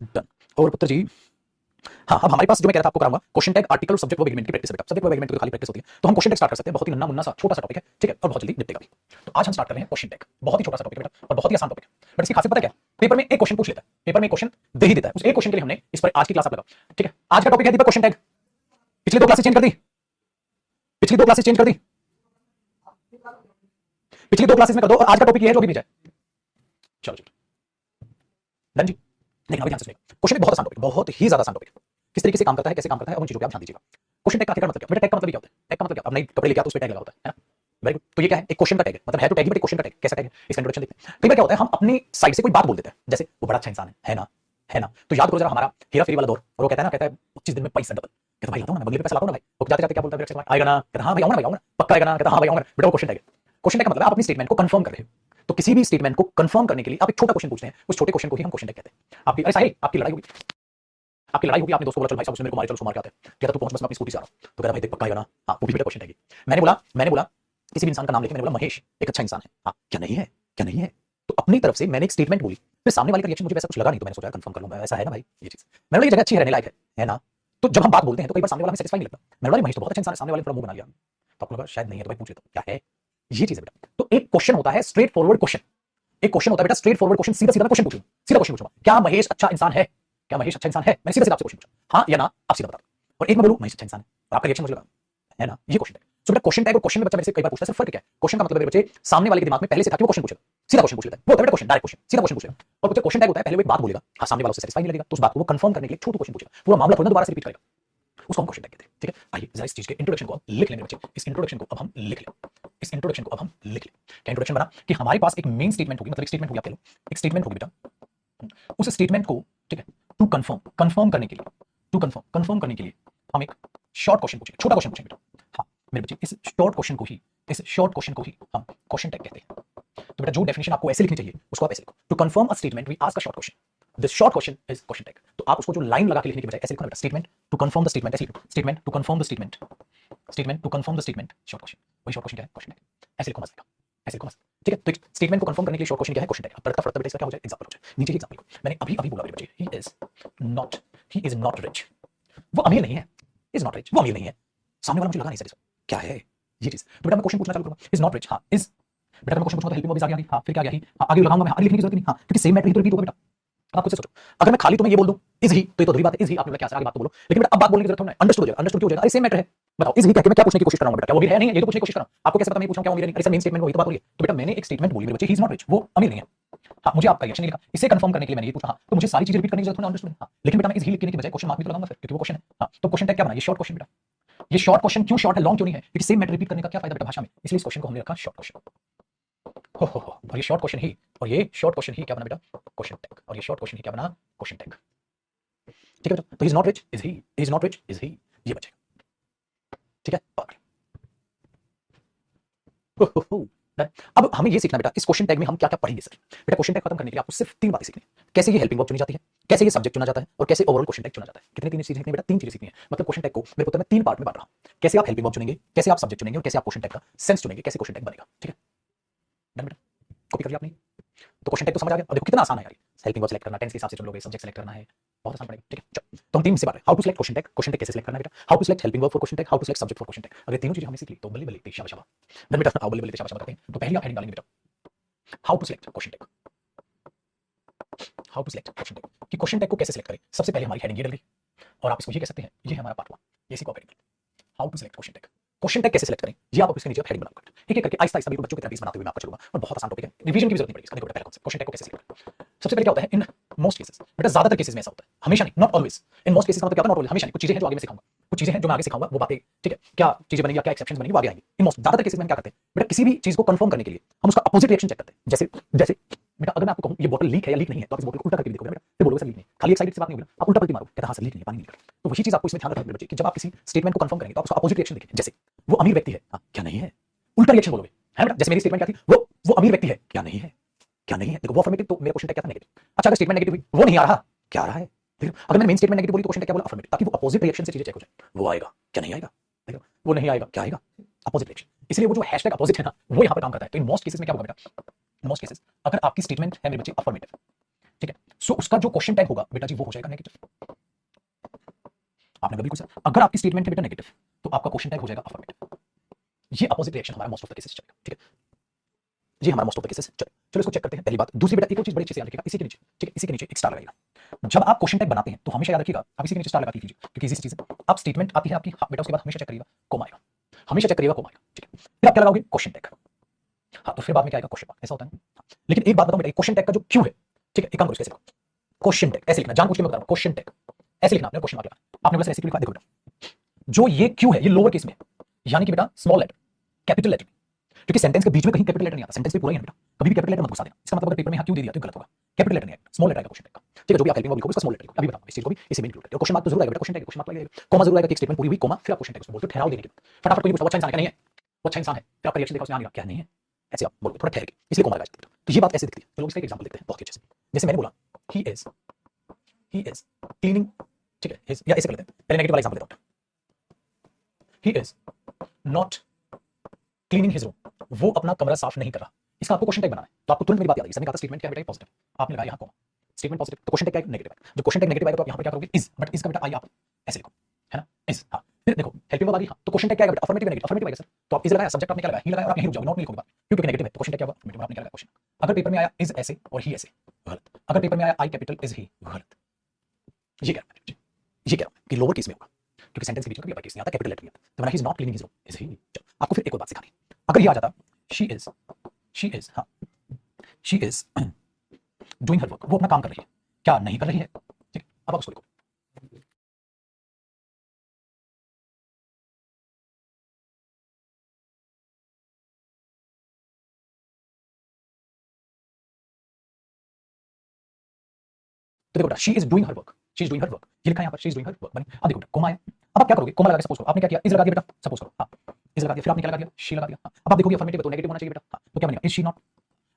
Done. और पुत्र जी, हाँ, अब हमारे पास जो मैं कह रहा था आपको कराऊंगा क्वेश्चन टैग, आर्टिकल और सब्जेक्ट वर्ब एग्रीमेंट की प्रैक्टिस है बेटा। सब्जेक्ट वर्ब एग्रीमेंट की खाली प्रैक्टिस होती है, तो हम क्वेश्चन टैग स्टार्ट कर सकते हैं। बहुत ही नन्ना मुन्ना सा छोटा सा टॉपिक है, ठीक है, और बहुत जल्दी निपटेगा भी। तो आज हम स्टार्ट कर रहे हैं क्वेश्चन टैग। बहुत ही छोटा सा टॉपिक है बेटा और बहुत ही आसान टॉपिक है, बट इसकी खासियत पता क्या है? पेपर में एक क्वेश्चन पूछ लेता है, पेपर में एक क्वेश्चन दे ही देता है। उस एक क्वेश्चन के लिए हमने इस पर आज की क्लास आप लगाओ, ठीक है। आज का टॉपिक है दीपक क्वेश्चन टैग। पिछली दो क्लासेस चेंज कर दी, पिछली दो क्लासेस चेंज कर दी, पिछली दो क्लासेस में कर दो, और आज का टॉपिक ये है जो अभी नहीं जाए। चलो चलो डन जी। लेकिन अभी ध्यान से सुनिएगा, क्वेश्चन एक बहुत आसान टॉपिक, बहुत ही ज्यादा आसान टॉपिक। किस तरीके से काम करता है, कैसे काम करता है, उन चीजों पे आप ध्यान दीजिएगा। क्वेश्चन टैग का आखिर मतलब क्या? बेटा टैग का मतलब क्या होता है? टैग का मतलब क्या? अब नए कपड़े लेके आते हो, उस पे टैग लगा होता है ना। Very good. तो ये क्या है? एक क्वेश्चन का टैग है, मतलब है तो टैग ही, बट एक क्वेश्चन का टैग। कैसा टैग है? इसका इंट्रोडक्शन देखते हैं। कई बार क्या होता है, हम अपनी साइड से कोई बात बोल देते हैं, जैसे वो बड़ा अच्छा इंसान है ना, है ना। तो याद करो जरा हमारा हेरा फेरी वाला दौर, और वो कहता है ना, कहता है 25 दिन में पैसा डबल। कहता भाई आता हूँ ना, बंगले पे पैसा लाता हूँ ना भाई। वो जाते जाते क्या बोलता है, आएगा ना? कहता हाँ भाई आऊंगा ना, भाई आऊंगा, पक्का आएगा ना? कहता हाँ भाई आऊंगा। बेटा वो क्वेश्चन टैग है। क्वेश्चन टैग का मतलब आप अपनी स्टेटमेंट को कंफर्म कर रहे हो। तो किसी भी स्टेटमेंट को कंफर्म करने के लिए आप एक छोटा क्वेश्चन पूछते हैं, उस छोटे क्वेश्चन को ही हम क्वेश्चन टैग कहते हैं। आपकी अरे साहिल, आपकी लड़ाई होगी, आपकी लड़ाई होगी, आपने दोस्त को बोला चल भाई साहब उसने मेरे को मारे, चलो सुमार के आते हैं। कहता तू पहुंच, बस मैं अपनी स्कूटी से आ रहा हूं। तो कहता भाई देख पक्का आएगा ना? हाँ, वो भी बेटा क्वेश्चन टैग है। मैंने बोला किसी भी इंसान का नाम लेके मैंने बोला महेश एक अच्छा इंसान है। हाँ, क्या नहीं है? क्या नहीं है? तो अपनी तरफ से मैंने एक स्टेटमेंट बोली, फिर सामने वाले का रिएक्शन मुझे वैसा कुछ लगा नहीं, तो मैंने सोचा कंफर्म कर लूं, ऐसा है ना भाई ये चीज। मैंने बोला ये जगह अच्छी है, रहने लायक है ना। तो जब हम बात बोलते हैं तो कई बार सामने वाला हमें सेटिस्फाई नहीं लगता। मैंने बोला महेश तो बहुत अच्छा इंसान है, सामने वाले ने थोड़ा मुंह बना लिया, तो आपको लगा शायद नहीं है, तो भाई पूछ लेता हूं क्या है। ये चीज है बेटा। तो एक क्वेश्चन होता है स्ट्रेट फॉरवर्ड क्वेश्चन, एक क्वेश्चन होता है बेटा स्ट्रेट फॉरवर्ड क्वेश्चन। सीधा सीधा क्वेश्चन पूछूंगा, सीधा क्वेश्चन पूछूंगा, क्या महेश अच्छा इंसान है? क्या महेश अच्छा इंसान है? मैंने सीधा सीधा आपसे क्वेश्चन पूछा, हाँ या ना, आप सीधा बता दो। और एक मैं बोलूं महेश अच्छा इंसान है, और आपका रिएक्शन मुझे लगा है ना, ये क्वेश्चन है। सो बेटा क्वेश्चन टैग और क्वेश्चन में बच्चा मेरे से कई बार पूछता है, सिर्फ फर्क क्या है? क्वेश्चन का मतलब मेरे बच्चे सामने वाले के दिमाग में पहले से था कि वो क्वेश्चन पूछेगा, सीधा क्वेश्चन पूछ लेता है, वो होता है बेटा क्वेश्चन, डायरेक्ट क्वेश्चन, सीधा क्वेश्चन पूछेगा। और बच्चा क्वेश्चन टैग होता है पहले वो एक बात बोलेगा, हाँ सामने वाला उससे सेटिस्फाई नहीं लगेगा, तो उस बात को वो कंफर्म करने के लिए छोटू क्वेश्चन पूछेगा, पूरा मामला थोड़ा दोबारा से रिपीट करेगा, उसको हम क्वेश्चन टैग कहते हैं, ठीक है। आइए जरा इस चीज के इंट्रोडक्शन को अब लिख लेंगे बच्चे, इस इंट्रोडक्शन को अब हम लिख लें, इस इंट्रोडक्शन को अब हम लिख लें। क्या इंट्रोडक्शन बना कि हमारे पास एक मेन स्टेटमेंट होगी, मतलब एक स्टेटमेंट होगी, आप कह लो एक स्टेटमेंट होगी बेटा। उस स्टेटमेंट को, ठीक है, टू कंफर्म, कंफर्म करने के लिए, टू कंफर्म, कंफर्म करने के लिए हम एक शॉर्ट क्वेश्चन पूछेंगे, छोटा क्वेश्चन पूछेंगे बेटा। हाँ मेरे बच्चे, इस शॉर्ट क्वेश्चन को ही, इस शॉर्ट क्वेश्चन को ही हम क्वेश्चन टैग कहते हैं। तो बेटा जो डेफिनेशन आपको ऐसे लिखनी चाहिए उसको आप ऐसे लिखो, to confirm a statement we ask a short question, this short question is question tag. तो आप उसको जो लाइन लगा के लिखने के बजाय ऐसे लिखो ना बेटा, statement to confirm the statement, ऐसे लिखो, statement to confirm the statement, statement to confirm the statement, short question. वही शॉर्ट क्वेश्चन क्या है? Question tag. ऐसे लिखो मत लिखो, ऐसे लिखो मत, ठीक है। तो स्टेटमेंट को कंफर्म करने के लिए शॉर्ट क्वेश्चन क्या है? Question tag. अब तड़कता फड़कता बेटा इसका क्या हो जाए? एग्जांपल हो जाए। नीचे एग्जांपल को मैंने अभी अभी बोला मेरे बच्चे, ही इज नॉट रिच, वो अमीर नहीं है, इज नॉट रिच, वो अमीर नहीं है। सामने वाला मुझे लगा नहीं सर क्या है ये चीज। तो बेटा मैं क्वेश्चन पूछना चालू करूंगा, इज नॉट रिच, हाँ इज। बेटा मैं क्वेश्चन पूछूंगा तो हेल्पिंग वर्ब आ गई, हाँ फिर क्या आ गया ही, हाँ आगे लगाऊंगा मैं, आगे लिखने की जरूरत नहीं, हाँ क्योंकि सेम मैटर ही तो रिपीट होगा बेटा। आप खुद से सोचो, अगर मैं खाली तुम्हें ये बोल दूं इज ही, तो ये तो अधूरी बात है, इज ही आपने क्या आगे बात तो बोलो, लेकिन बेटा अब बात बोलने की जरूरत है, अंडरस्टूड हो जाएगा, अंडरस्टूड क्यों हो जाएगा? अरे सेम मैटर है, बताओ इज ही कह के मैं क्या पूछने की कोशिश कर रहा हूं बेटा? क्या वो अमीर है? नहीं है, ये तो पूछने की कोशिश कर रहा हूं। आपको कैसे पता मैं पूछ रहा हूं क्या वो अमीर है? नहीं, अरे सर मेन स्टेटमेंट वही तो बात हो रही है। तो बेटा मैंने एक स्टेटमेंट बोली मेरे बच्चे, ही इज नॉट रिच, वो अमीर नहीं है। हाँ मुझे आपका रिएक्शन नहीं लिखा, इसे कंफर्म करने के लिए मैंने ये पूछा, हाँ तो मुझे सारी चीजें रिपीट करने की जरूरत है, अंडरस्टूड, हाँ लेकिन बेटा मैं इज ही लिखने के बजाय क्वेश्चन मार्क भी तो लगाऊंगा फिर, क्योंकि वो क्वेश्चन है। हाँ तो क्वेश्चन टैग क्या बना? ये शॉर्ट क्वेश्चन बेटा। ये शॉर्ट क्वेश्चन क्यों शॉर्ट है, लॉन्ग क्यों नहीं है? क्योंकि सेम मैटर रिपीट करने का क्या फायदा बेटा भाषा में, इसलिए इस क्वेश्चन को हमने रखा शॉर्ट क्वेश्चन। हो और ये शॉर्ट क्वेश्चन ही, और ये शॉर्ट क्वेश्चन ही क्या बना बेटा? Question tag. और ये शॉर्ट क्वेश्चन ही क्या बना? क्वेश्चन टैग, ठीक है बेटा। तो he is not rich, is he, is not rich, is he, ये बचेगा, ठीक है। और अब हमें ये सीखना बेटा इस क्वेश्चन टैग में हम क्या क्या पढ़ेंगे सर। बेटा क्वेश्चन टैग खत्म करने के लिए आपको सिर्फ तीन बातें सीखनी है, कैसे ये हेल्पिंग वर्ब चुनी जाती है, कैसे ये सब्जेक्ट चुना जाता है, और कैसे ओवरऑल क्वेश्चन टैग चुना जाता है। कितनी तीन चीजें सीखनी है बेटा? तीन चीजें सीखनी है। मतलब क्वेश्चन टैग को मेरे को तो मैं तीन पार्ट में बांट रहा हूं, कैसे आप हेल्पिंग वर्ब चुनेंगे, कैसे आप सब्जेक्ट चुनेंगे, और कैसे आप क्वेश्चन टैग का सेंस चुनेंगे, कैसे क्वेश्चन टैग बनेगा, ठीक है। डन बेटा, कॉपी कर लिया आपने? तो क्वेश्चन टैग तो समझ आ गया, और देखो कितना आसान है यार, हेल्पिंग वर्ब सेलेक्ट करना, टेंस के हिसाब से चुन लोगे, सब्जेक्ट सेलेक्ट करना है, बहुत आसान पड़ेगा, ठीक है। चलो तो हम तीन से बात है, how to select question tag, question tag कैसे सिलेक्ट करना है बेटा, how to select helping verb for question tag, how to select subject for question tag. अगर तीनों चीजें हमने सीख ली तो बल्ले बल्ले शाबाश शाबाश। डन बेटा, आओ बल्ले बल्ले शाबाश शाबाश करते हैं। तो पहली आप हेडिंग डालेंगे बेटा, how to select question tag, how to select question tag, कि क्वेश्चन टैग को कैसे सिलेक्ट करें। सबसे पहले हमारी हेडिंग ये डल गई, और आप इसको ये कह सकते हैं ये है हमारा पार्ट 1, ये इसी को heading, how to select question tag, question tag कैसे सिलेक्ट करें, ये आप इसके नीचे हेडिंग बनाओ, एक एक करके आहिस्ता आहिस्ता बिल्कुल बच्चों की तरह बनाते हुए मैं आपको चलूंगा, और बहुत आसान टॉपिक है, रिवीजन की भी जरूरत नहीं पड़ेगी। देखो पहला कॉन्सेप्ट क्वेश्चन टैग को कैसे सिलेक्ट करें। सबसे पहले क्या होता है, इन मोस्ट केसेस बेटा, ज्यादातर केसेस में ऐसा होता है, हमेशा नहीं, not always, in most cases का मतलब क्या होता है? नॉट ऑलवेज, हमेशा नहीं। कुछ चीजें हैं जो आगे मैं सिखाऊंगा, कुछ चीजें हैं जो मैं आगे सिखाऊंगा, वो बातें, ठीक है, क्या चीजें बनेंगी, क्या एक्सेप्शंस बनेंगी, वो आगे आएंगी। इन मोस्ट, ज्यादातर केसेस में हम क्या करते हैं बेटा, किसी भी चीज को कंफर्म करने के लिए हम उसका अपोजिट रिएक्शन चेक करते हैं। जैसे जैसे बेटा अगर मैं आपको कहूं ये बोतल लीक है या लीक नहीं है, तो आप इस बोतल को उल्टा करके देखोगे बेटा, फिर बोलोगे सर लीक नहीं, खाली एक साइड से बात नहीं होगी, आप उल्टा पलटी मारोगे, कहता हां सर लीक नहीं है, पानी नहीं निकल रहा। तो वही चीज आपको इसमें ध्यान रखना है बच्चे, कि जब आप किसी स्टेटमेंट को कंफर्म करेंगे तो आप उसका अपोजिट रिएक्शन देखें। जैसे वो अमीर व्यक्ति है, हां क्या नहीं है, उल्टा रिएक्शन बोलोगे, है बेटा। जैसे मेरी स्टेटमेंट क्या थी, वो अमीर व्यक्ति है, क्या नहीं है, क्या नहीं है। देखो वो अफर्मेटिव, तो मेरा क्वेश्चन टैग क्या था? नेगेटिव। अच्छा अगर स्टेटमेंट नेगेटिव हुई, वो नहीं आ रहा, क्या आ रहा है। देखो अगर मैंने मेन स्टेटमेंट नेगेटिव बोली तो क्वेश्चन टैग क्या बोला? अफर्मेटिव, ताकि वो अपोजिट रिएक्शन से चीजें चेक हो जाए। वो आएगा, क्या नहीं आएगा, देखो वो नहीं आएगा, क्या आएगा? Opposite reaction. इसलिए वो जो हैशटैग अपोजिट है ना, वो यहां पर काम करता है। तो इन मोस्ट केसेस में क्या होगा बेटा, इन मोस्ट केसेस अगर आपकी स्टेटमेंट है मेरे बच्चे अफर्मेटिव, ठीक है, सो उसका जो क्वेश्चन टैग होगा बेटा जी वो हो जाएगा नेगेटिव। आपने बिल्कुल सर, अगर आपकी स्टेटमेंट है बेटा नेगेटिव तो आपका क्वेश्चन टैग हो जाएगा अफर्मेटिव। ये अपोजिट रिएक्शन हमारा मोस्ट ऑफ द केसेस चलेगा, ठीक है, ये हमारा मोस्ट ऑफ द केसेस चलो चलो इसको चेक करते हैं। पहली बात। दूसरी बेटा एक और चीज बड़ी अच्छे से याद रखिएगा, इसी के नीचे, ठीक है, इसी के नीचे एक स्टार लगाइएगा। जब आप क्वेश्चन टैग बनाते हैं तो हमेशा याद रखिएगा आप इसी के नीचे स्टार लगा लीजिए, क्योंकि इसी चीज है। अब स्टेटमेंट आती है आपकी, हाँ बेटा, उसके बाद हमेशा चेक करिएगा कोमा आएगा, हमेशा चेक करिएगा कोमा आएगा, ठीक है। फिर आप क्या लगाओगे, क्वेश्चन टैग। हाँ तो फिर बाद में क्या आएगा, क्वेश्चन मार्क। ऐसा होता है ना। लेकिन एक बात बताऊं बेटा, क्वेश्चन टैग का जो क्यों है, ठीक है, एक काम करो, कैसे क्वेश्चन टैग ऐसे लिखना, जानबूझ के मैं बता रहा हूं, क्वेश्चन टैग ऐसे लिखना, आपने क्वेश्चन मार्क लगाना। आपने बस ऐसे क्यों लिखा, देखो बेटा, जो ये क्यों है ये लोअर केस में है, यानी कि बेटा स्मॉल लेटर कैपिटल लेटर, क्योंकि सेंटेंस के बीच में कहीं कैपिटल लेटर नहीं आता, सेंटेंस पे पूरा ही है बेटा, कभी भी कैपिटल लेटर मत घुसा देना। इसका मतलब अगर पेपर में यहाँ क्यों दे दिया तो गलत होगा, कैपिटल लेटर नहीं आएगा, स्मॉल लेटर आएगा क्वेश्चन टैग का, ठीक है। जो भी आप हेल्पिंग वर्ब लिखोगे उसका स्मॉल लेटर लिखो, अभी बताऊं इस चीज को भी इसी में इंक्लूड करके। क्वेश्चन मार्क तो जरूर आएगा बेटा, क्वेश्चन टैग क्वेश्चन मार्क लगेगा, कोमा जरूर आएगा कि एक स्टेटमेंट पूरी हुई, कोमा फिर आप क्वेश्चन टैग उसको बोलते हो ठहराव देने के लिए। फटाफट कोई पूछता है वो अच्छा इंसान है क्या, नहीं है, वो अच्छा इंसान है, फिर आपका रिएक्शन देखा उसने आ लिया क्या, नहीं है, ऐसे आप बोलोगे थोड़ा ठहर के, इसलिए कोमा लगाया जाता है। तो ये बात ऐसे दिखती है। चलो इसका एक एग्जांपल देखते हैं बहुत अच्छे से। जैसे मैंने बोला ही इज क्लीनिंग, ठीक है, या ऐसे कर लेते हैं, पहले नेगेटिव वाला एग्जांपल लेता हूं, he is not cleaning his room, वो अपना कमरा साफ नहीं कर रहा। इसका आपको क्वेश्चन टैग बनाना है, तो आपको तुरंत मेरी बात याद आएगी। सर ने कहा था स्टेटमेंट क्या है बेटा, पॉजिटिव, आपने लगाया यहां कॉमा, स्टेटमेंट पॉजिटिव तो क्वेश्चन टैग क्या है, नेगेटिव है। जो क्वेश्चन टैग नेगेटिव आएगा तो आप यहां पर क्या करोगे, इज, बट इज का बेटा आई आप ऐसे लिखो, है ना, इज। हां फिर देखो हेल्पिंग वर्ब आ गई, हां तो क्वेश्चन टैग क्या है बेटा, अफर्मेटिव नेगेटिव, अफर्मेटिव आएगा सर, तो आप इज लगाया, सब्जेक्ट आपने क्या लगाया, ही लगाया, और आप यहीं रुक जाओगे, नॉट नहीं लिखोगे, क्योंकि नेगेटिव है तो क्वेश्चन टैग क्या होगा, अफर्मेटिव, आपने क्या लगाया क्वेश्चन। अगर पेपर में आया इज ऐसे और ही ऐसे, गलत। अगर पेपर में आया आई कैपिटल इज ही, गलत। ये क्या है, ये क्या है कि लोअर केस में होगा, क्योंकि सेंटेंस के बीच में कभी अपर केस नहीं आता, कैपिटल लेटर नहीं आता। तो when he is not cleaning his room is he. आपको फिर एक और बात सिखानी, अगर ये आ जाता शी इज, हाँ she is doing her work, वो अपना काम कर रही है, क्या नहीं कर रही है, ठीक है। अब आप उसको लिखो, तो देखो बेटा she is doing her work, she is doing her work, ये लिखा है यहाँ पर, she is doing her work बनी। अब देखो कोमा है, अब आप क्या करोगे, कोमा लगा के सपोज करो, आपने क्या किया, इज लगा दिया बेटा, सपोज करो, हाँ इज लगा दिया, फिर आपने क्या लगा दिया, शी लगा दिया, हाँ। अब आप देखोगे अफर्मेटिव तो नेगेटिव होना चाहिए बेटा, हाँ तो क्या बनेगा, इज शी नॉट।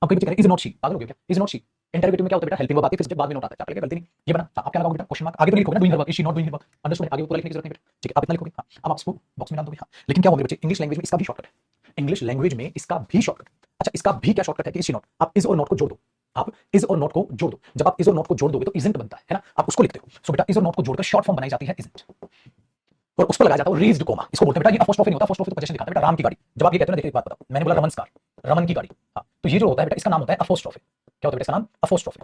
अब कई बच्चे कह रहे हैं इज नॉट शी, पागल हो गए क्या, इज नॉट शी। इंटरोगेटिव में क्या होता है बेटा, हेल्पिंग वर्ब आती है, फिर जब बाद में नोट आता है, क्या गलती नहीं, ये बना। आप क्या लगाओगे बेटा, क्वेश्चन मार्क, आगे तो नहीं लिखोगे ना, doing her work, is she not doing her work, understood, आगे पूरा लिखने की जरूरत नहीं बेटा, ठीक है। आप इतना लिखोगे, हाँ। अब आप इसको बॉक्स में डाल दोगे, हाँ। लेकिन क्या होगा बच्चे, इंग्लिश लैंग्वेज में इसका भी शॉर्टकट है, इंग्लिश लैंग्वेज में इसका भी शॉर्टकट। अच्छा इसका भी क्या शॉर्टकट है कि इज शी नॉट, आप इज और नॉट को जोड़ दो, आप इज और नॉट को जोड़ दो, जब आप इज और नॉट को जोड़ दोगे तो इजंट बनता है ना, आप उसको लिखते हो। सो बेटा इज और नॉट को जोड़कर शॉर्ट फॉर्म बनाई जाती है इजंट, और उस पर लगाया जाता है रेज्ड कोमा, इसको बोलते हैं बेटा, ये अपोस्ट्रोफी नहीं होता, अपोस्ट्रोफी तो पोजीशन दिखाता है बेटा। राम की गाड़ी, जब आप ये कहते हो ना, देखिए एक बात बताओ, मैंने बोला रमन कार, रमन की गाड़ी, हाँ तो ये जो होता है बेटा इसका नाम होता है अपोस्ट्रोफी। क्या होता है बेटा इसका नाम, अपोस्ट्रोफी,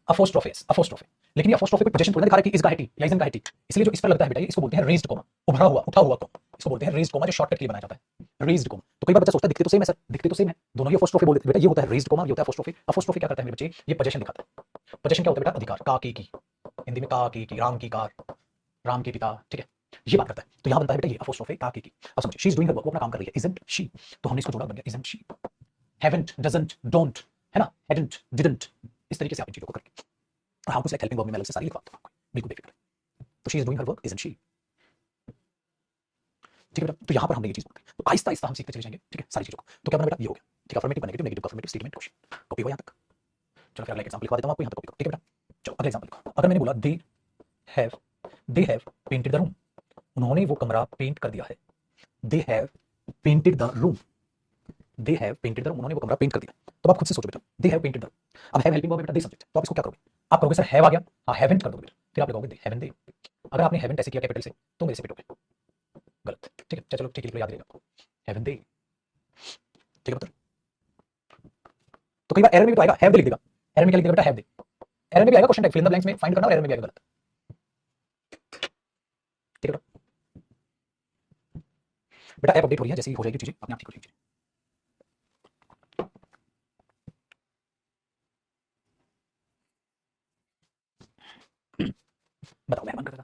अपोस्ट्रोफेस, अपोस्ट्रोफी। लेकिन ये अपोस्ट्रोफी कोई पोजीशन थोड़ा दिखा रहा है कि इसका है टी या इजन का है टी, इसलिए जो इस पर लगता है बेटा इसको बोलते हैं रेज्ड कोमा, उभरा हुआ, उठा हुआ कोमा, इसको बोलते हैं रेज्ड कोमा, जो शॉर्टकट के लिए बनाया जाता है, रेज्ड कोमा। तो कई बार बच्चा सोचता है दिखते तो सेम है सर, दिखते तो सेम है, दोनों ही अपोस्ट्रोफी बोल देते हैं बेटा, ये होता है रेज्ड कोमा, ये होता है अपोस्ट्रोफी। अपोस्ट्रोफी क्या करता है मेरे बच्चे, ये पोजीशन दिखाता है। पोजीशन क्या होता है बेटा, अधिकार, का की, हिंदी में का की, राम की कार, राम के पिता, ठीक है, ये बात करता है। तो यहां बनता है बेटा ये अपोस्ट्रोफी का की। अब समझिए she is doing her work, वो अपना काम कर रही है, इजंट शी, तो हमने इसको जोड़ा, बन गया isn't she. Haven't, doesn't, don't, है ना, हैडंट, डिडंट, इस तरीके से आप इन चीजों को करके, और हमको सिलेक्ट हेल्पिंग वर्ब में मैं अलग से सारी लिखवाता हूं आपको, बिल्कुल बेफिक्र। तो she is doing her work isn't she, ठीक है बेटा। तो यहां पर हमने ये चीज बोलते हैं, तो आहिस्ता आहिस्ता हम सीखते चले जाएंगे, ठीक है, सारी चीजों को। तो क्या बना बेटा, ये हो गया, ठीक है, affirmative negative, negative affirmative, statement question, copy हुआ यहां तक। चलो फिर अगला एग्जांपल लिखवा देता हूं आपको, यहां तक कॉपी करो, ठीक है बेटा। चलो अगला एग्जांपल लिखो, अगर मैंने बोला they have painted the room, उन्होंने वो कमरा पेंट कर दिया है, they have painted the room, they have painted the room, उन्होंने वो कमरा पेंट कर दिया। तो आप खुद से सोचो बेटा, they have painted the room, अब हैव हेल्पिंग वर्ब बेटा, दे सब्जेक्ट, तो आप इसको क्या करोगे, आप करोगे सर हैव आ गया, हाँ हैवंट कर दोगे बेटा, फिर आप लगाओगे दे, हैवंट दे। अगर आपने हैवंट ऐसे किया कैपिटल से तो मेरे से पिटोगे, गलत, ठीक है। चलो ठीक है, याद रहेगा आपको, हैवंट दे, ठीक है बेटा। तो कई बार एरर में भी तो आएगा, हैव दे लिख देगा, एरर में क्या लिख देगा बेटा, हैव दे, एरर में भी आएगा question tag, fill in the blanks में फाइंड करना, और एरर में भी आएगा गलत, ठीक है बेटा। ऐप अपडेट हो रही है, जैसे ही हो जाएगी चीजें अपने आप ठीक हो जाएगी। बताओ मेहरबान करेगा,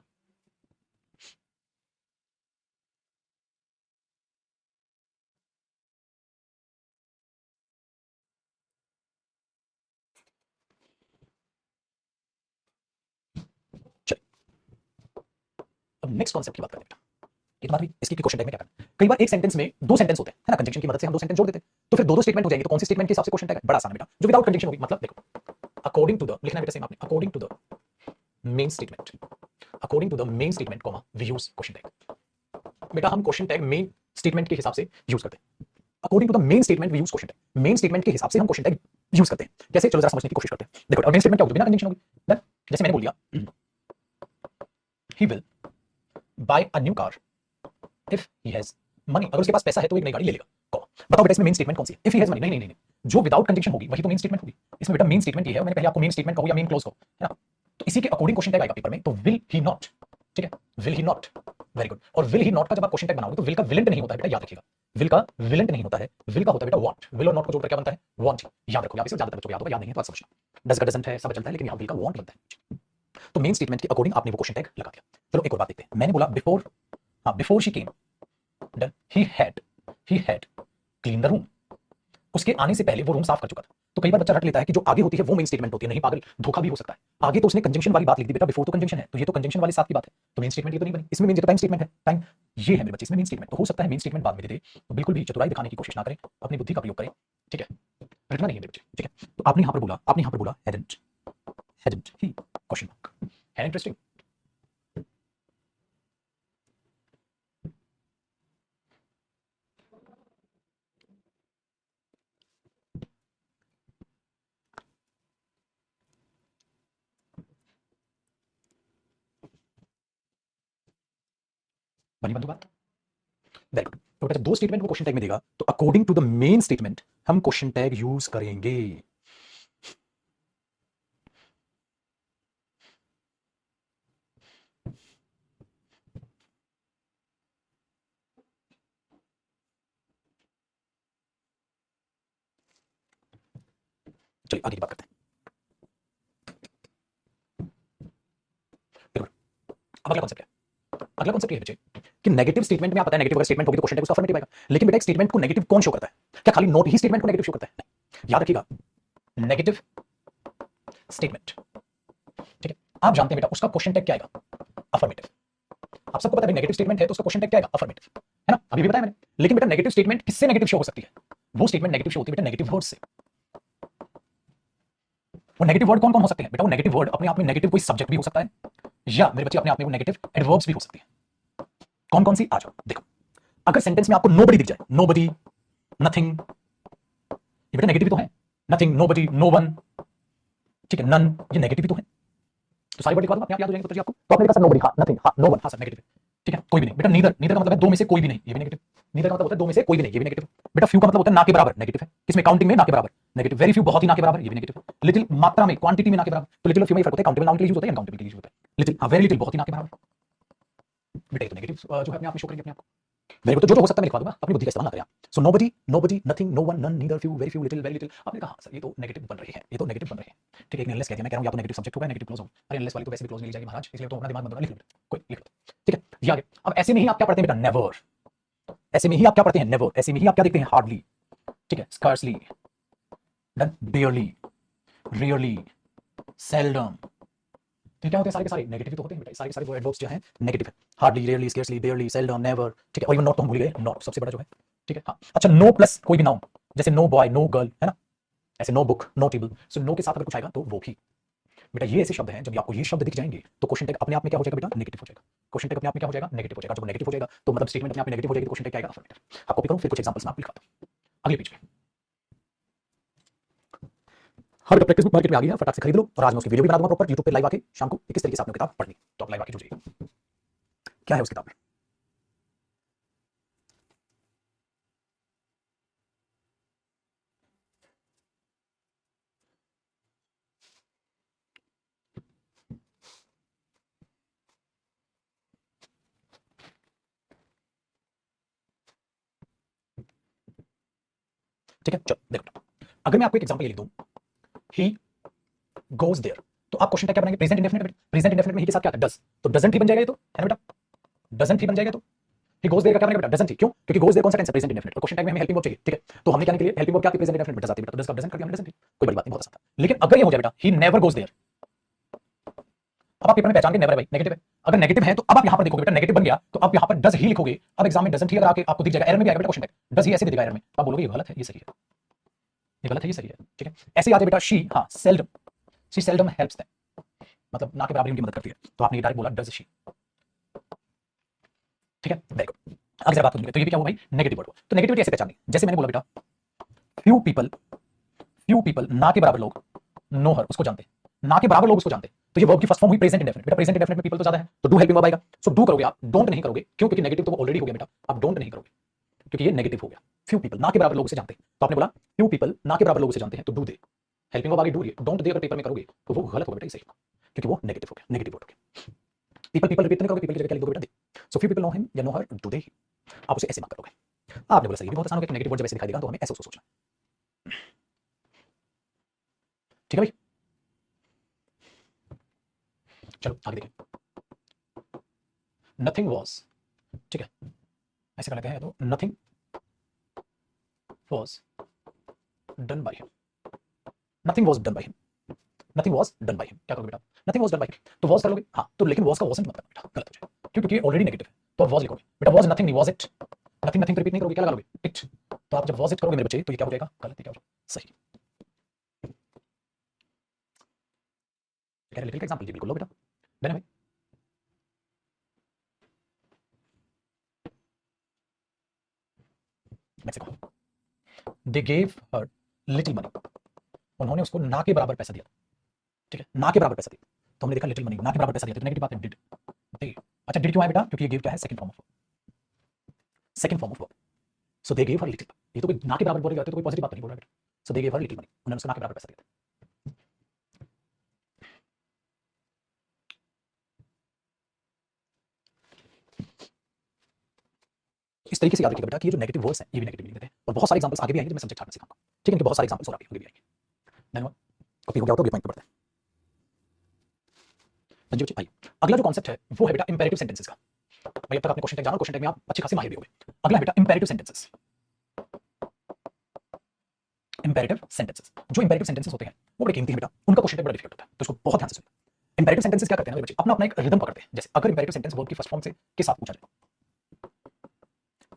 चलिए अब नेक्स्ट कॉन्सेप्ट की बात करते हैं बेटा। ये तुम्हारी इसकी क्वेश्चन टैग में क्या करना है, कई बार एक सेंटेंस में दो सेंटेंस होते हैं, है ना, कंजंक्शन की मदद से हम दो सेंटेंस जोड़ देते हैं, तो फिर दो दो स्टेटमेंट हो जाएंगे, तो कौन सी स्टेटमेंट के हिसाब से क्वेश्चन टैग है, बड़ा आसान है बेटा, जो विदाउट कंजंक्शन होगी, मतलब देखो अकॉर्डिंग टू द लिखना है बेटा, सेम आपने according to the main statement, according to the main statement comma we use question tag. बेटा हम क्वेश्चन टैग मेन स्टेटमेंट के हिसाब से यूज करते हैं, according to the main statement we use question tag, main statement के हिसाब से हम क्वेश्चन टैग यूज करते हैं। कैसे, चलो जरा समझने की कोशिश करते हैं। देखो और मेन स्टेटमेंट क्या होगी, बिना कंजंक्शन होगी। डन। जैसे मैंने बोल दिया he will buy a new car if he has money, अगर उसके पास पैसा है तो एक नई गाड़ी ले लेगा। बताओ बेटा इसमें मेन स्टेटमेंट कौन सी है? If he has money. नहीं नहीं नहीं, जो विदाउट कंजंक्शन होगी वही तो मेन स्टेटमेंट होगी। इसमें बेटा मेन स्टेटमेंट ये है, मैंने पहले आपको मेन स्टेटमेंट कहो या मेन क्लोज कहो, है ना। तो इसी के अकॉर्डिंग क्वेश्चन टैग आएगा पेपर में। तो विल ही नॉट, ठीक है, will he not, very good. और विल ही नॉट का जब आप क्वेश्चन टैग बनाओगे तो विल का विलेंट नहीं होता है बेटा, याद रखिएगा। विल का विलेंट नहीं होता है, विल का होता है बेटा वांट। विल और नॉट को जोड़कर क्या बनता है? वांट। याद रखो, इसे ज्यादातर बच्चों को याद होगा, याद नहीं है तो आप समझना। डज का डजंट है, सब चलता है, लेकिन यहां विल का वांट बनता है। तो मेन स्टेटमेंट के अकॉर्डिंग आपने वो क्वेश्चन टैग लगा दिया। चलो एक और बात देखते हैं। मैंने बोला बिफोर, हाँ before she came, done, he had clean the room. उसके आने से पहले वो रूम साफ कर चुका था। तो कई बार बच्चा रट लेता है कि जो आगे होती है वो मेन स्टेटमेंट होती है। नहीं पागल, धोखा भी हो सकता है। आगे तो उसने कंजंक्शन वाली बात लिख दी बेटा, बिफोर तो कंजंक्शन है, तो ये तो कंजंक्शन वाले साथ की बात है, तो मेन स्टेटमेंट ये तो नहीं बनी। इसमें मेन, ये तो टाइम स्टेटमेंट है, टाइम ये है मेरे बच्चे, इसमें मेन स्टेटमेंट। तो हो सकता है मेन स्टेटमेंट बाद में दे दे, तो बिल्कुल भी चतुराई दिखाने की कोशिश ना करें, अपनी बुद्धि का प्रयोग करें, ठीक है। रटना नहीं है मेरे बच्चे, ठीक है। तो आपने यहां पर बोला, हैडंट ही, क्वेश्चन मार्क है। इंटरेस्टिंग। बनी बंधु बात, वेरी गुड। तो बेटा दो स्टेटमेंट वो क्वेश्चन टैग में देगा, तो according to the main statement हम क्वेश्चन टैग यूज करेंगे। चलिए आगे की बात करते हैं। बिल्कुल। अब अगला कॉन्सेप्ट क्या है? अगला कॉन्सेप्ट ये है बच्चे कि नेगेटिव स्टेटमेंट में आप पता है, नेगेटिव अगर स्टेटमेंट होगी तो क्वेश्चन टैग उसका अफर्मेटिव आएगा। लेकिन बेटा एक स्टेटमेंट को नेगेटिव कौन शो करता है? क्या खाली नोट ही स्टेटमेंट को नेगेटिव शो करता है? नहीं। याद रखिएगा, नेगेटिव स्टेटमेंट, ठीक है, आप जानते हैं बेटा उसका क्वेश्चन टैग क्या आएगा? अफर्मेटिव। आप सबको पता है नेगेटिव स्टेटमेंट है तो उसका क्वेश्चन टैग क्या आएगा? अफर्मेटिव, है ना, अभी भी बताया मैंने। लेकिन बेटा नेगेटिव स्टेटमेंट किससे नेगेटिव शो हो सकती है? वो स्टेटमेंट नेगेटिव शो होती है बेटा नेगेटिव वर्ड से। वो नेगेटिव वर्ड कौन कौन हो सकते हैं बेटा? वो नेगेटिव वर्ड अपने आप में नेगेटिव कोई सब्जेक्ट भी हो सकता है, या मेरे बच्चे अपने आप में वो नेगेटिव एडवर्ब्स भी हो सकती है। कौन कौन सी? आ जाओ देखो। अगर सेंटेंस में आपको नोबडी दिख जाए, नोबडी, नथिंग, ये बेटा नेगेटिव तो है। नथिंग, नोबडी, नो वन, ठीक है, नन, ये नेगेटिव तो है। तो सारी वर्ड लिखवा दूं, अपने आप याद हो जाएंगे तो आपको। तो आपने लिखा सर नोबडी, हाँ, नथिंग, हाँ, नो वन, हाँ सर नेगेटिव, ठीक है, कोई भी नहीं बेटा। नीदर, नीदर का मतलब है दो में से कोई भी नहीं, ये भी नेगेटिव। नीदर का मतलब होता है दो में से कोई भी नहीं, ये भी नेगेटिव। बेटा फ्यू का मतलब होता है ना के बराबर, नेगेटिव है। किसमें? काउंटिंग में ना के बराबर, नेगेटिव। वेरी फ्यू, बहुत ही ना के बराबर, ये भी नेगेटिव। लिटिल, मात्रा में, क्वांटिटी में ना के बराबर। तो लिटिल और फ्यू में फर्क होता है, काउंटेबल नाउन के लिए यूज होता है, अनकाउंटेबल के लिए यूज होता है। लिटिल, हाँ, वेरी लिटिल, बहुत ही ना के बराबर, बेटा ये तो नेगेटिव जो है अपने आप में शो करेंगे अपने आप को। Very good. तो जो हो सकता है मैं लिखवा दूंगा, अपनी बुद्धि का इस्तेमाल ना करें आप। So nobody, nobody, nothing, no one, none, neither, few, very few, little, very little. आपने कहा सर ये तो नेगेटिव बन रही है, ये तो नेगेटिव बन रही है, ठीक है। एक ने अनलेस कह दिया, मैं कह रहा हूं या तो नेगेटिव सब्जेक्ट होगा, नेगेटिव क्लोज होगा। अरे अनलेस वाली तो वैसे भी क्लोज मिल जाएगी महाराज, इसलिए तो अपना दिमाग बंद होगा, लिख लो कोई, लिख लो, ठीक है। ये आगे। अब ऐसे में ही आप क्या पढ़ते हैं बेटा? नेवर। ऐसे में ही आप क्या पढ़ते हैं? नेवर। ऐसे में ही आप क्या देखते हैं? हार्डली, ठीक है, स्कार्सली, डन, बेयरली, रियरली, सेल्डम। तो क्या होते हैं? सारे के सारे नेगेटिव तो होते हैं बेटा, सारे के सारे वो एडवर्ब्स जो हैं नेगेटिव है। Hardly, rarely, scarcely, बेयरली, seldom, never, ठीक है। और इवन नॉट तो हम भूल गए, नॉट सबसे बड़ा जो है, ठीक है। हाँ अच्छा, नो प्लस कोई भी नाउन, जैसे नो बॉय, नो गर्ल, है ना, ऐसे no book, no table. So no के साथ अगर कुछ आएगा तो वो भी। बेटा ये ऐसे शब्द हैं, जब आपको ये शब्द दिख जाएंगे तो क्वेश्चन टैग अपने आप में क्या हो जाएगा बेटा? नेगेटिव हो जाएगा। क्वेश्चन टैग अपने आप में क्या हो जाएगा? नेगेटिव हो जाएगा। जब नेगेटिव हो जाएगा तो मतलब स्टेटमेंट अपने आप में नेगेटिव हो जाएगी, तो क्वेश्चन टैग क्या आएगा? अफर्मेटिव। आप कॉपी करो, फिर कुछ एग्जांपल्स में आपको लिखा दूं अगले पेज पे। हर प्रैक्टिस बुक मार्केट में आ गई है, फटाक से खरीद लो। और आज मैं उसकी वीडियो भी बना दूंगा प्रॉपर यूट्यूब पे लाइव आके शाम को, किस तरीके से आपने किताब पढ़नी, तो आप लाइव आके जुड़िए। क्या है उस किताब में? ठीक है, चलो देखो। अगर मैं आपको एक एग्जांपल ये लिख दूं, ही गोज देयर, तो आप क्वेश्चन टैग क्या बनाएंगे? प्रेजेंट इंडेफिनिट में। प्रेजेंट इंडेफिनिट में ही के साथ क्या आता है? डज, तो डजंट ही बन जाएगा ये तो, है ना बेटा? डजंट ही बन जाएगा। तो ही गोज देयर का क्या बनेगा बेटा? डजंट ही। क्यों? क्योंकि गोज देयर कौन सा टेंस है? Present indefinite. और क्वेश्चन टैग में हमें हेल्पिंग वर्ब चाहिए, ठीक है। तो हमने क्या निकली? हेल्पिंग वर्ब क्या थी? प्रेजेंट इंडेफिनिट में डज आती है बेटा, तो डज का डजंट कर दिया हमने, डजंट ही। कोई बड़ी बात नहीं, बहुत आसान था। लेकिन अगर ये हो जाए बेटा, ही नेवर गोज देयर, अब आप पेपर में पहचान के नेवर है भाई, नेगेटिव है। अगर नेगेटिव है तो अब आप यहां पर देखोगे बेटा, नेगेटिव बन गया तो आप यहां पर डज ही लिखोगे। अब एग्जाम में डजंट ही अगर आके आपको दिख जाएगा, एरर में भी आएगा बेटा क्वेश्चन टैग, डज ही ऐसे दे देगा एरर में, तो आप बोलोगे ये गलत है, ये सही है, ये गलत है, ये सही है, ठीक है। ऐसे ही आ जाए बेटा, शी, हाँ, seldom, she seldom helps them, मतलब ना के बराबर उनकी मदद करती है, तो आपने डायरेक्ट बोला डज शी, ठीक है, वेरी गुड। अब जरा बात होगी तो ये भी क्या हुआ भाई? नेगेटिव वर्ड हुआ। तो नेगेटिविटी ऐसे पहचाननी, जैसे मैंने बोला बेटा, फ्यू पीपल, फ्यू पीपल, ना के बराबर लोग, नो हर, उसको जानते हैं, ना के बराबर लोग उसको जानते हैं। तो ये वर्ब की फर्स्ट फॉर्म हुई प्रेजेंट इंडेफिनिट। बेटा प्रेजेंट इंडेफिनिट में पीपल तो ज्यादा है, तो डू हेल्पिंग वर्ब आएगा। सो डू करोगे आप, डोंट नहीं करोगे, क्यों? क्योंकि नेगेटिव तो वो ऑलरेडी हो गया बेटा, आप डोंट नहीं करोगे क्योंकि ये नेगेटिव हो गया। फ्यू पीपल, ना के बराबर लोग उसे जानते हैं, तो आपने बोला फ्यू पीपल, ना के बराबर लोग उसे जानते हैं, तो डू दे, हेल्पिंग वर्ब आगे डू, डोंट दे अगर पेपर में करोगे तो वो गलत होगा बेटा, सही होगा क्योंकि वो नेगेटिव हो गया, नेगेटिव वर्ड हो गया। पीपल पीपल रिपीट नहीं करोगे, पीपल की जगह क्या लिख दोगे बेटा, दे। So few people know him या नो हर, डू दे, आप उसे ऐसे मार्क करोगे। आपने बोला सही, भी बहुत आसान हो गया, नेगेटिव वर्ड जब ऐसे दिखाई देगा तो हमें ऐसे उसको सोचना, ठीक है भाई। चलो आगे देखें। नथिंग वॉज, ठीक है, ऐसे कर लेते हैं, तो nothing was done by him, nothing was done by him, nothing was done by him, क्या करोगे बेटा, nothing was done by him, तो वॉज कर लोगे, हाँ, तो लेकिन वॉज का वॉज मत करना बेटा, गलत हो जाएगा, क्यों? क्योंकि ऑलरेडी नेगेटिव है, तो आप वॉज लिखोगे बेटा, वॉज नथिंग नहीं, was it, nothing nothing repeat नहीं करोगे, क्या लगा लोगे, इट, तो आप जब वॉज इट करोगे मेरे बच्चे, तो ये क्या हो जाएगा, गलत, क्या हो जाएगा, सही। लिटिल का एग्जांपल जी बिल्कुल लो बेटा, डन है भाई। Mexico, they gave her little money, उन्होंने उसको ना के बराबर पैसा दिया, ठीक है, ना के बराबर पैसा दिया, तो हमने देखा लिटिल मनी, ना के बराबर पैसा दिया, तो नेगेटिव बात है, डिड, अच्छा डिड क्यों आया बेटा, क्योंकि ये गिव क्या है, second form of, second form of verb, so they give her little, ये तो कोई ना के बराबर बोलेगा तो कोई पॉजिटिव बात नहीं बोल रहा बेटा, so they give her little money, उन्होंने उसको ना के बराबर पैसा दिया। इस तरीके से याद रखिएगा बेटा कि ये जो नेगेटिव वर्ड्स हैं ये भी नेगेटिव मीनिंग देते हैं, और बहुत सारे एग्जांपल्स आगे भी आएंगे जब मैं सब्जेक्ट चार्ट में सिखाऊंगा, ठीक है, इनके बहुत सारे एग्जांपल्स और आगे भी आएंगे। धन्यवाद। कॉपी हो गया हो तो अगले पॉइंट पे बढ़ते हैं। जी बच्चे आइए, अगला जो कॉन्सेप्ट है वो है बेटा इंपेरेटिव सेंटेंसेस का। भाई अब तक आपने क्वेश्चन टैग जाना, क्वेश्चन टैग में आप अच्छे खासे माहिर भी हो गए। अगला है बेटा इंपेरेटिव सेंटेंसेस। इंपेरेटिव सेंटेंसेस, जो इंपेरेटिव सेंटेंसेस होते हैं वो बड़े कीमती हैं बेटा, उनका क्वेश्चन टैग बड़ा डिफिकल्ट होता है, तो इसको बहुत ध्यान से सुनिए। इंपेरेटिव सेंटेंसेस क्या करते हैं ना बच्चे, अपना अपना एक रिदम पकड़ते हैं। जैसे अगर इंपेरेटिव सेंटेंस वर्ब की फर्स्ट फॉर्म से के साथ पूछा जाए,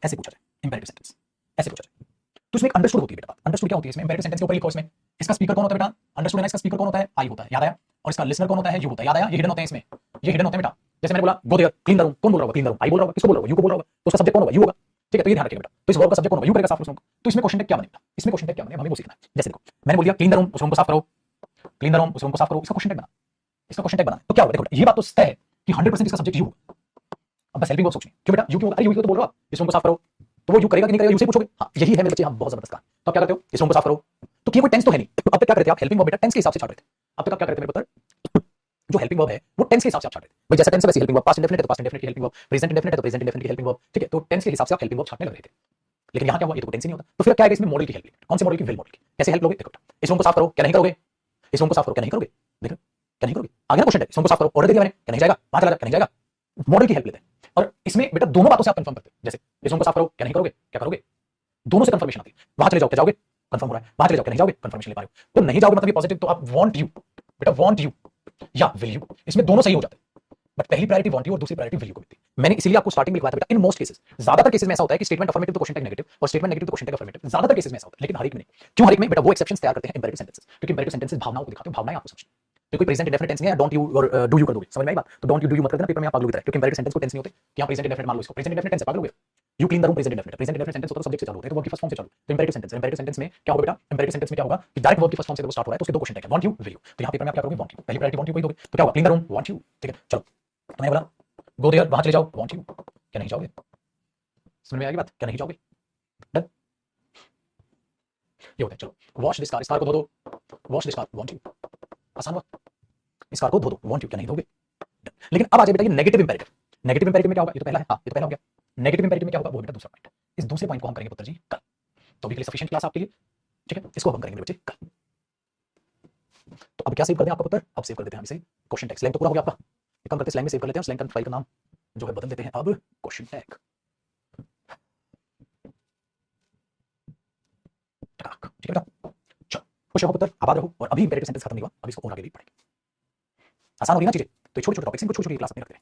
ऐसे पूछा जाए इंपेरेटिव सेंटेंस, ऐसे पूछा जाए, तो इसमें एक अंडरस्टूड होती है बेटा। अंडरस्टूड क्या होती है इसमें, इंपेरेटिव सेंटेंस के ऊपर लिखो, इसमें इसका स्पीकर कौन होता है बेटा, अंडरस्टूड है ना, इसका स्पीकर कौन होता है, आई होता है, याद आया, और इसका लिसनर कौन होता है, यू होता है, याद आया, ये हिडन होते हैं इसमें, ये हिडन होते हैं बेटा। जैसे मैंने बोला go there, clean the room, कौन बोल रहा होगा, क्लीन द रूम, आई बोल रहा होगा, किसको बोल रहा होगा, यू को बोल रहा होगा, तो उसका सब्जेक्ट कौन होगा, यू होगा, ठीक है, तो ये ध्यान रखिएगा बेटा। तो इस वर्ब का सब्जेक्ट कौन होगा, यू करेगा साफ रूम को, तो इसमें क्वेश्चन टैग क्या बनेगा, इसमें क्वेश्चन टैग क्या बनेगा, हमें वो सीखना है। जैसे देखो मैंने बोल दिया क्लीन द रूम, उस रूम को साफ करो, क्लीन द रूम, उस रूम को साफ करो, इसका क्वेश्चन टैग बना, इसका क्वेश्चन टैग बना, तो क्या होगा देखो, ये बात तो तय है कि 100% इसका सब्जेक्ट यू होगा। अब बस हेल्पिंग वर्ब सोचिए, क्यों बेटा, यू क्यों, अरे यू तो बोल रहा हो, इस रूम को साफ करो, तो वो यू करेगा कि नहीं करेगा, यू से पूछोगे, हाँ यही है मेरे बच्चे, हाँ बहुत जबरदस्त कहा। तो आप क्या करते हो, इस रूम को साफ करो, तो ये कोई टेंस तो है नहीं, तो अब तक क्या करते हैं आप, हेल्पिंग वर्ब बेटा टेंस के हिसाब से छाट रहे थे। अब तक आप क्या करते हैं मेरे पुत्र, जो हेल्पिंग वर्ब है वो टेंस के हिसाब से आप छाट रहे थे, भाई जैसा टेंस है वैसे हेल्पिंग वर्ब, पास्ट इंडेफिनिट है तो पास्ट इंडेफिनिट की हेल्पिंग वर्ब, प्रेजेंट इंडेफिनिट है तो प्रेजेंट इंडेफिनिट की हेल्पिंग वर्ब, ठीक है, तो टेंस के हिसाब से आप हेल्पिंग वर्ब छाटने लग रहे थे। लेकिन यहाँ क्या हुआ, ये तो टेंस ही नहीं होता, तो फिर क्या आएगा इसमें, मॉडल की हेल्प, कौन से मॉडल की, विल मॉडल की। कैसे हेल्प लोगे, देखो इस रूम को साफ करो, क्या नहीं करोगे, इस रूम को साफ करो, क्या नहीं करोगे, देखो क्या नहीं करोगे, आगे ना क्वेश्चन है, इस रूम को साफ करो, ऑर्डर दे दिया मैंने, क्या नहीं जाएगा, वहां चला जा, क्या नहीं जाएगा, मॉडल की हेल्प लेते हैं। और इसमें बेटा दोनों बातों से आप कंफर्म करते हैं, जैसे इस रूम को साफ करो, क्या नहीं करोगे, क्या करोगे, दोनों से कंफर्मेशन आती है। वहां चले जाओ, क्या जाओगे, कंफर्म हो रहा है, वहां चले जाओ, क्या नहीं जाओगे, कंफर्मेशन ले पा रहे हो, तो नहीं जाओगे मतलब ये पॉजिटिव, तो आप वांट यू बेटा, वांट यू या विल यू, इसमें दोनों सही हो जाते हैं, बट पहली प्रायोरिटी वांट यू और दूसरी प्रायोरिटी विल यू को मिलती है। मैंने इसीलिए आपको स्टार्टिंग में लिखवाया था बेटा, इन मोस्ट केसेस, ज्यादातर केसेस में ऐसा होता है कि स्टेटमेंट अफर्मेटिव तो क्वेश्चन टैग नेगेटिव और स्टेटमेंट नेगेटिव तो क्वेश्चन टैग अफर्मेटिव, ज्यादातर केसेस में ऐसा होता है, लेकिन हर एक में नहीं। क्यों हर एक में बेटा, वो एक्सेप्शंस तैयार करते हैं इंपेरेटिव सेंटेंसेस, क्योंकि इंपेरेटिव सेंटेंसेस भावनाओं को दिखाते हैं, भावनाएं आपको समझनी, तो कोई प्रेजेंट इंडेफिनिट टेंस नहीं है, डोंट यू और डू यू कर दोगे, समझ में आई बात, तो डोंट यू डू यू मत कर देना पेपर में आप पागलों की तरह, क्योंकि इंपेरेटिव सेंटेंस को टेंस नहीं होते कि यहां प्रेजेंट इंडेफिनिट मान लो, इसको प्रेजेंट इंडेफिनिट टेंस है, पागल हो गए। You clean the room, present indefinite, present indefinite sentence होता है तो सब्जेक्ट से चालू होता है, तो वर्ब की फर्स्ट फॉर्म से चालू, तो इंपेरेटिव सेंटेंस, इंपेरेटिव सेंटेंस में क्या होगा बेटा, इंपेरेटिव सेंटेंस में क्या होगा कि डायरेक्ट वर्ब की फर्स्ट फॉर्म से स्टार्ट हो रहा है, तो उसके दो क्वेश्चन टैग है, वांट यू विल यू, तो यहां पेपर में आप क्या करोगे, वांट यू, पहली प्रायोरिटी वांट यू को ही दोगे, तो क्या होगा, clean the room, want you, ठीक है, चलो तो मैंने बोला गो देयर, वहां चले जाओ, वांट यू, क्या नहीं जाओगे, समझ में आ गई बात, क्या नहीं जाओगे, डन, ये होता है। चलो वॉश दिस कार, इस कार को धो दो, wash this car, want you, आसान हुआ, इस कार को धो दो, वांट यू, क्या नहीं धोगे। लेकिन अब आ जाए बेटा ये नेगेटिव इंपेरेटिव, नेगेटिव इंपेरेटिव में क्या होगा, ये तो पहला है, हाँ ये तो पहला हो गया, नेगेटिव इंपेरेटिव में क्या होगा, वो बेटा दूसरा पॉइंट, इस दूसरे पॉइंट को हम करेंगे पुत्र जी कल, तो अभी के लिए सफिशिएंट क्लास आपके लिए, ठीक है, इसको हम करेंगे बच्चे कल। तो अब क्या सेव कर दें आपका पुत्र, अब सेव कर देते हैं हम इसे क्वेश्चन टैग, स्लैंग तो पूरा हो गया आपका, एक काम करते हैं स्लैंग में सेव कर लेते हैं, स्लैंग का फाइल का नाम जो है बदल देते हैं अब क्वेश्चन टैग, ठीक है बेटा, चलो खुश रहो पुत्र, आबाद रहो, और अभी इंपेरेटिव सेंटेंस खत्म नहीं हुआ, अभी इसको और आगे भी पढ़ेंगे, आसान हो रही ना चीजें, तो छोटे छोटे टॉपिक्स इनको छोटी छोटी क्लास में रखते हैं।